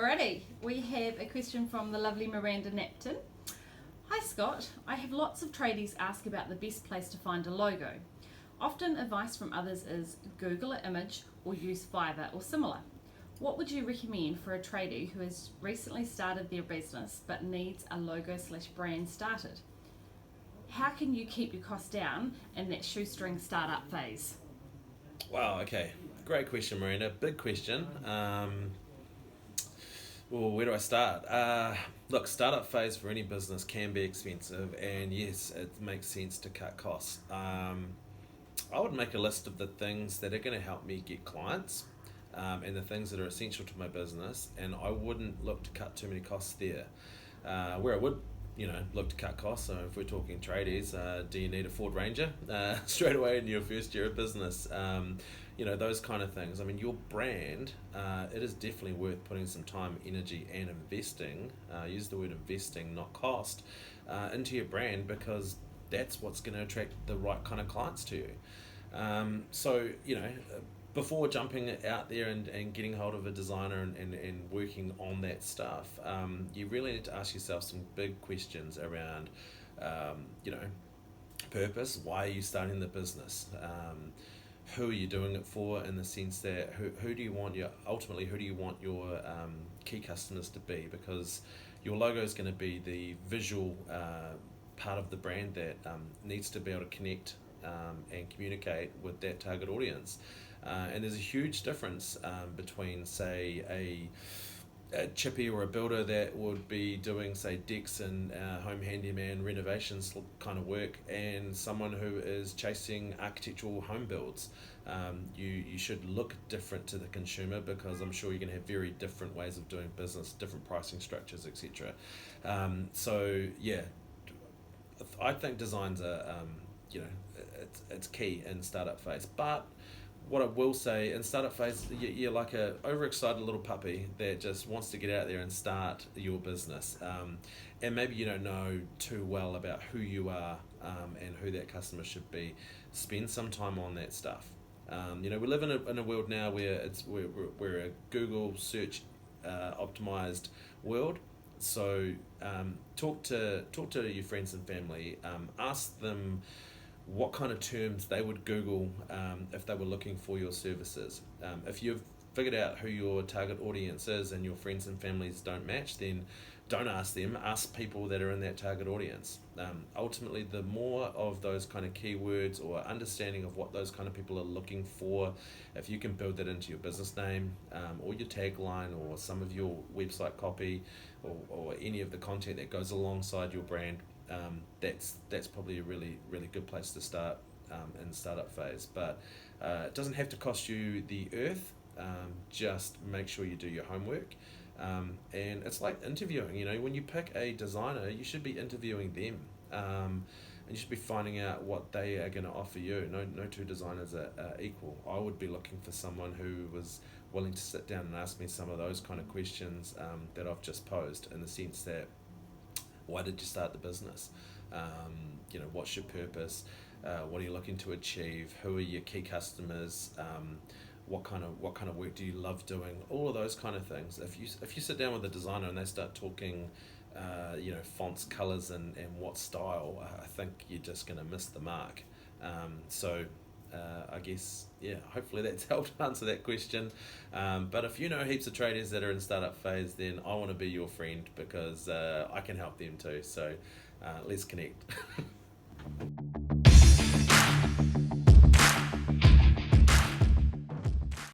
Alrighty, we have a question from the lovely Miranda Napton. Hi Scott, I have lots of tradies ask about the best place to find a logo. Often advice from others is Google an image or use Fiverr or similar. What would you recommend for a tradie who has recently started their business but needs a logo/brand started? How can you keep your costs down in that shoestring startup phase? Wow, okay. Great question, Miranda. Big question. Well, where do I start? Look, startup phase for any business can be expensive, and yes, it makes sense to cut costs. I would make a list of the things that are going to help me get clients, and the things that are essential to my business, and I wouldn't look to cut too many costs there. Where I would, look to cut costs. So if we're talking tradies, do you need a Ford Ranger straight away in your first year of business? Those kind of things. I mean, your brand, it is definitely worth putting some time, energy, and investing. Use the word investing, not cost, into your brand, because that's what's going to attract the right kind of clients to you. Before jumping out there and getting hold of a designer and working on that stuff, you really need to ask yourself some big questions around, purpose. Why are you starting the business? Who are you doing it for? In the sense that who do you want your key customers to be? Because your logo is going to be the visual part of the brand that needs to be able to connect and communicate with that target audience. And there's a huge difference between, say, a chippy or a builder that would be doing, say, decks and home handyman renovations kind of work, and someone who is chasing architectural home builds. You should look different to the consumer, because I'm sure you're going to have very different ways of doing business, different pricing structures, etc. I think designs are, it's key in startup phase. But what I will say, in startup phase, you're like a overexcited little puppy that just wants to get out there and start your business. And maybe you don't know too well about who you are and who that customer should be. Spend some time on that stuff. We live in a world now where we're a Google search optimized world. So talk to your friends and family. Ask them what kind of terms they would Google if they were looking for your services. If you've figured out who your target audience is and your friends and families don't match, then don't ask them. Ask people that are in that target audience. Ultimately, the more of those kind of keywords or understanding of what those kind of people are looking for, if you can build that into your business name or your tagline or some of your website copy or any of the content that goes alongside your brand, that's probably a really, really good place to start in the startup phase. But it doesn't have to cost you the earth. Just make sure you do your homework. And it's like interviewing. When you pick a designer, you should be interviewing them, and you should be finding out what they are going to offer you. No two designers are equal. I would be looking for someone who was willing to sit down and ask me some of those kind of questions that I've just posed, in the sense that, why did you start the business? What's your purpose? What are you looking to achieve? Who are your key customers? What kind of work do you love doing? All of those kind of things. If you sit down with a designer and they start talking, fonts, colors, and what style, I think you're just going to miss the mark. I guess, hopefully that's helped answer that question. But if you know heaps of traders that are in startup phase, then I want to be your friend, because I can help them too. So let's connect.